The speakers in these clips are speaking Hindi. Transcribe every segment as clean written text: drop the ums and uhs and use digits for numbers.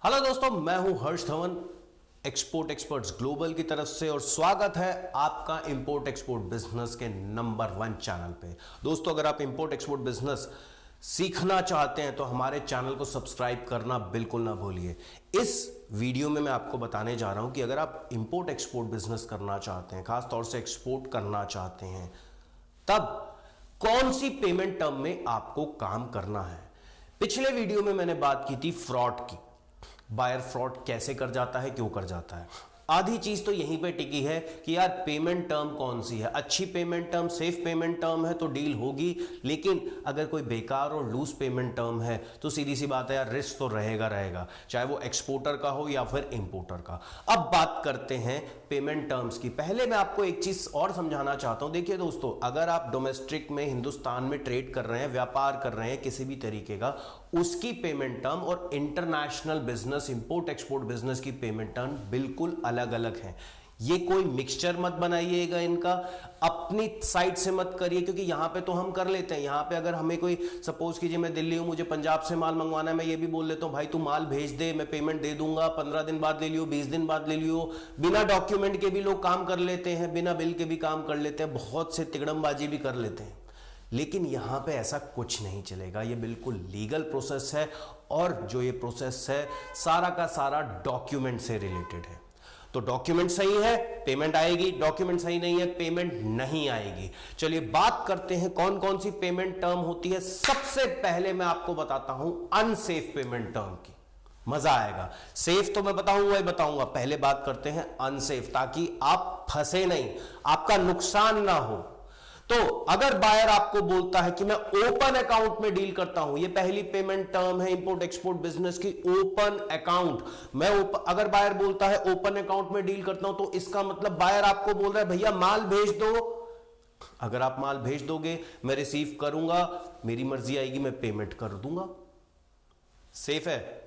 हेलो दोस्तों, मैं हूं हर्ष धवन एक्सपोर्ट एक्सपर्ट्स ग्लोबल की तरफ से और स्वागत है आपका इंपोर्ट एक्सपोर्ट बिजनेस के नंबर 1 चैनल पे। दोस्तों, अगर आप इंपोर्ट एक्सपोर्ट बिजनेस सीखना चाहते हैं तो हमारे चैनल को सब्सक्राइब करना बिल्कुल ना भूलिए। इस वीडियो में मैं आपको बताने जा रहा हूं कि अगर आप इंपोर्ट एक्सपोर्ट बिजनेस करना चाहते हैं, खासतौर से एक्सपोर्ट करना चाहते हैं, तब कौन सी पेमेंट टर्म में आपको काम करना है। पिछले वीडियो में मैंने बात की थी फ्रॉड की, बायर फ्रॉड कैसे कर जाता है, क्यों कर जाता है। आधी चीज तो यहीं पे टिकी है कि यार पेमेंट टर्म कौन सी है, अच्छी payment term, safe payment term है तो डील होगी। लेकिन अगर कोई बेकार और लूज पेमेंट टर्म है तो सीधी सी बात है यार, रिस्क तो रहेगा, चाहे वो एक्सपोर्टर का हो या फिर इंपोर्टर का। अब बात करते हैं पेमेंट टर्म्स की। पहले मैं आपको एक चीज और समझाना चाहता हूं। देखिए दोस्तों, अगर आप डोमेस्टिक में हिंदुस्तान में ट्रेड कर रहे हैं, व्यापार कर रहे हैं किसी भी तरीके का, उसकी पेमेंट टर्म और international business, import export business की पेमेंट टर्म बिल्कुल अलग अलग है। ये कोई मिक्सचर मत बनाइएगा, इनका अपनी साइड से मत करिए, क्योंकि यहां पे तो हम कर लेते हैं। यहां पे अगर हमें कोई, सपोज कीजिए मैं दिल्ली हूं, मुझे पंजाब से माल मंगवाना है, मैं ये भी बोल लेता हूं भाई तू माल भेज दे, मैं पेमेंट दे दूंगा, 15 दिन बाद ले लियो, 20 दिन बाद ले लियो। बिना डॉक्यूमेंट के भी लोग काम कर लेते हैं, बिना बिल के भी काम कर लेते हैं, बहुत से तिगड़मबाजी भी कर लेते हैं। लेकिन यहां पे ऐसा कुछ नहीं चलेगा। ये बिल्कुल लीगल प्रोसेस है और जो ये प्रोसेस है सारा का सारा डॉक्यूमेंट से रिलेटेड है। तो डॉक्यूमेंट सही है पेमेंट आएगी, डॉक्यूमेंट सही नहीं है पेमेंट नहीं आएगी। चलिए बात करते हैं कौन कौन सी पेमेंट टर्म होती है। सबसे पहले मैं आपको बताता हूं अनसेफ पेमेंट टर्म की, मजा आएगा। सेफ तो मैं बताऊंगा, पहले बात करते हैं अनसेफ, ताकि आप फंसे नहीं, आपका नुकसान ना हो। तो अगर बायर आपको बोलता है कि मैं ओपन अकाउंट में डील करता हूं, ये पहली पेमेंट टर्म है इंपोर्ट एक्सपोर्ट बिजनेस की, ओपन अकाउंट। अगर बायर बोलता है ओपन अकाउंट में डील करता हूं, तो इसका मतलब बायर आपको बोल रहा है भैया माल भेज दो। अगर आप माल भेज दोगे मैं रिसीव करूंगा, मेरी मर्जी आएगी, मैं पेमेंट कर दूंगा। सेफ है।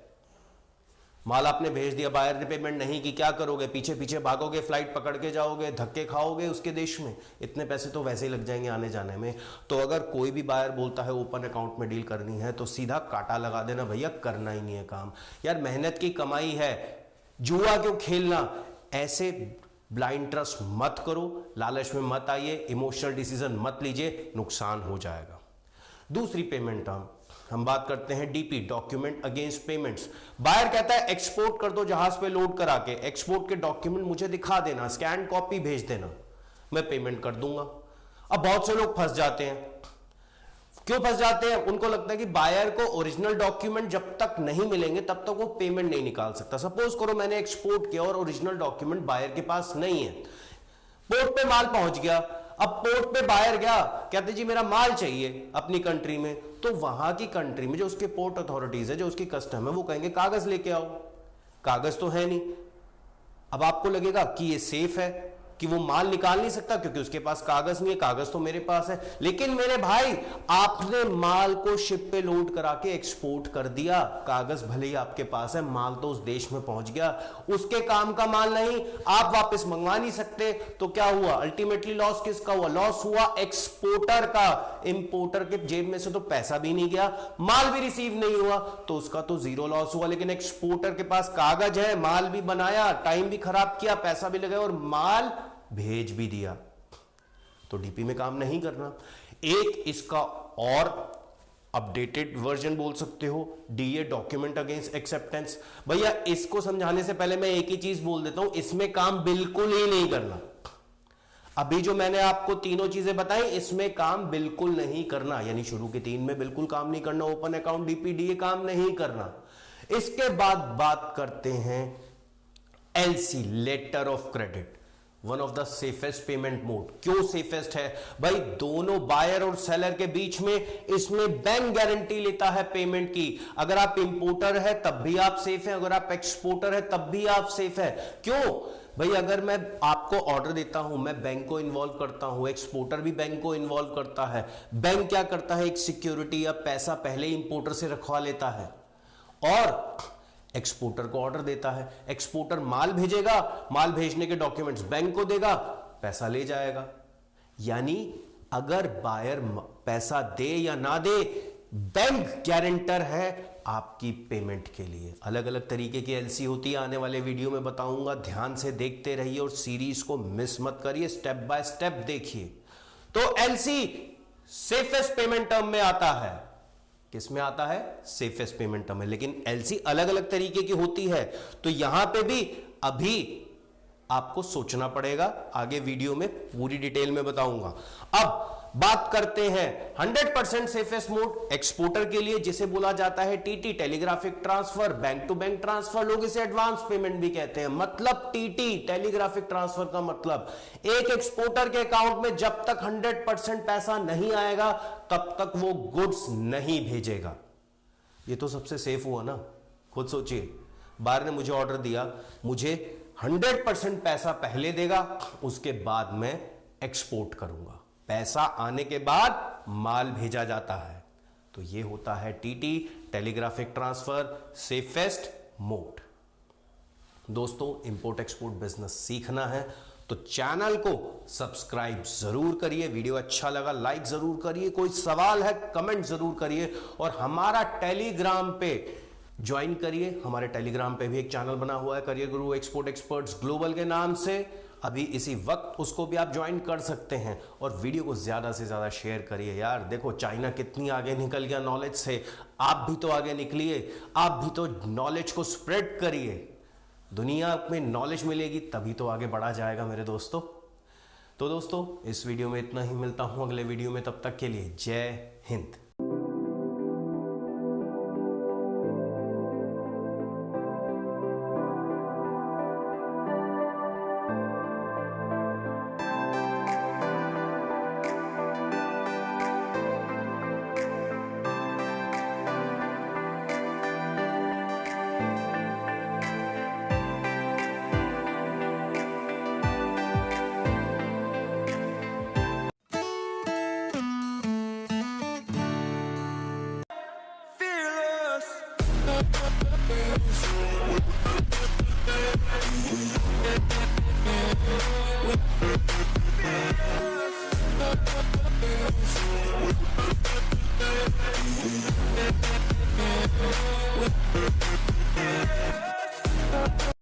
माल आपने भेज दिया, बायर ने पेमेंट नहीं की, क्या करोगे? पीछे पीछे भागोगे, फ्लाइट पकड़ के जाओगे, धक्के खाओगे उसके देश में, इतने पैसे तो वैसे ही लग जाएंगे आने जाने में। तो अगर कोई भी बायर बोलता है ओपन अकाउंट में डील करनी है, तो सीधा काटा लगा देना, भैया करना ही नहीं है काम। यार मेहनत की कमाई है, जुआ क्यों खेलना। ऐसे ब्लाइंड ट्रस्ट मत करो, लालच में मत आइए, इमोशनल डिसीजन मत लीजिए, नुकसान हो जाएगा। दूसरी पेमेंट टर्म हम बात करते हैं DP, document against payments. Buyer कहता है एक्सपोर्ट कर दो जहाज पे लोड करा के, एक्सपोर्ट के डॉक्यूमेंट मुझे दिखा देना, स्कैन कॉपी भेज देना, मैं पेमेंट कर दूंगा। अब बहुत से लोग फंस जाते हैं। क्यों फंस जाते हैं? उनको लगता है कि बायर को ओरिजिनल डॉक्यूमेंट जब तक नहीं मिलेंगे तब तक वो पेमेंट नहीं निकाल सकता। सपोज करो मैंने एक्सपोर्ट किया और ओरिजिनल डॉक्यूमेंट बायर के पास नहीं है, पोर्ट पे माल पहुंच गया। अब पोर्ट पे बायर गया, कहते जी मेरा माल चाहिए अपनी कंट्री में, तो वहां की कंट्री में जो उसके पोर्ट अथॉरिटीज है, जो उसकी कस्टम है, वो कहेंगे कागज लेके आओ। कागज तो है नहीं। अब आपको लगेगा कि ये सेफ है, कि वो माल निकाल नहीं सकता क्योंकि उसके पास कागज नहीं है, कागज तो मेरे पास है। लेकिन मेरे भाई, आपने माल को शिप पे लोड करा के एक्सपोर्ट कर दिया, कागज भले ही आपके पास है, माल तो उस देश में पहुंच गया, उसके काम का माल नहीं, आप वापस मंगवा नहीं सकते। तो क्या हुआ? अल्टीमेटली लॉस किसका हुआ? लॉस हुआ एक्सपोर्टर का। इंपोर्टर के जेब में से तो पैसा भी नहीं गया, माल भी रिसीव नहीं हुआ, तो उसका तो जीरो लॉस हुआ। लेकिन एक्सपोर्टर के पास कागज है, माल भी बनाया, टाइम भी खराब किया, पैसा भी लगाया और माल भेज भी दिया, तो डीपी में काम नहीं करना। एक इसका और अपडेटेड वर्जन बोल सकते हो, डीए, डॉक्यूमेंट अगेंस्ट एक्सेप्टेंस। भैया इसको समझाने से पहले मैं एक ही चीज बोल देता हूं, इसमें काम बिल्कुल ही नहीं करना। अभी जो मैंने आपको तीनों चीजें बताई, इसमें काम बिल्कुल नहीं करना, यानी शुरू के 3 में बिल्कुल काम नहीं करना, ओपन अकाउंट, डीपी, डीए काम नहीं करना। इसके बाद बात करते हैं LC, letter of credit, one of the safest payment mode. क्यों सेफेस्ट है भाई? दोनों बायर और सेलर के बीच में इसमें बैंक गारंटी लेता है पेमेंट की। अगर आप इंपोर्टर है तब भी आप सेफ है, अगर आप एक्सपोर्टर है तब भी आप सेफ है। क्यों भाई? अगर मैं आपको ऑर्डर देता हूं, मैं बैंक को इन्वॉल्व करता हूं, एक्सपोर्टर भी बैंक को इन्वॉल्व करता है। बैंक क्या करता है? एक सिक्योरिटी या पैसा पहले इंपोर्टर से रखवा लेता है और एक्सपोर्टर को ऑर्डर देता है। एक्सपोर्टर माल भेजेगा, माल भेजने के डॉक्यूमेंट्स बैंक को देगा, पैसा ले जाएगा। यानी अगर बायर पैसा दे या ना दे, बैंक गारंटर है आपकी पेमेंट के लिए। अलग अलग तरीके की एलसी होती है, आने वाले वीडियो में बताऊंगा, ध्यान से देखते रहिए और सीरीज को मिस मत करिए, स्टेप बाय स्टेप देखिए। तो एलसी सेफेस्ट पेमेंट टर्म में आता है। किस में आता है? सेफेस्ट पेमेंट टर्म में। लेकिन एलसी अलग अलग तरीके की होती है, तो यहां पे भी अभी आपको सोचना पड़ेगा। आगे वीडियो में पूरी डिटेल में बताऊंगा। अब बात करते हैं 100% सेफेस्ट मोड एक्सपोर्टर के लिए, जिसे बोला जाता है TT, telegraphic transfer, bank to bank transfer, लोग इसे एडवांस पेमेंट भी कहते हैं। मतलब टीटी, टेलीग्राफिक ट्रांसफर का मतलब एक एक्सपोर्टर के अकाउंट में जब तक 100% पैसा नहीं आएगा तब तक वो गुड्स नहीं भेजेगा। ये तो सबसे सेफ हुआ ना। खुद सोचिए, बाहर ने मुझे ऑर्डर दिया, मुझे 100% पैसा पहले देगा, उसके बाद मैं एक्सपोर्ट करूंगा। पैसा आने के बाद माल भेजा जाता है। तो ये होता है TT, telegraphic transfer, safest mode. दोस्तों, इंपोर्ट एक्सपोर्ट बिजनेस सीखना है तो चैनल को सब्सक्राइब जरूर करिए। वीडियो अच्छा लगा लाइक जरूर करिए, कोई सवाल है कमेंट जरूर करिए, और हमारा टेलीग्राम पे ज्वाइन करिए। हमारे टेलीग्राम पे भी एक चैनल बना हुआ है, करियर गुरु एक्सपोर्ट एक्सपर्ट्स ग्लोबल के नाम से। अभी इसी वक्त उसको भी आप ज्वाइन कर सकते हैं, और वीडियो को ज्यादा से ज्यादा शेयर करिए। यार देखो, चाइना कितनी आगे निकल गया नॉलेज से, आप भी तो आगे निकलिए, आप भी तो नॉलेज को स्प्रेड करिए। दुनिया में नॉलेज मिलेगी तभी तो आगे बढ़ा जाएगा मेरे दोस्तों। तो दोस्तों, इस वीडियो में इतना ही, मिलता हूं अगले वीडियो में। तब तक के लिए जय Hind. We'll be right back.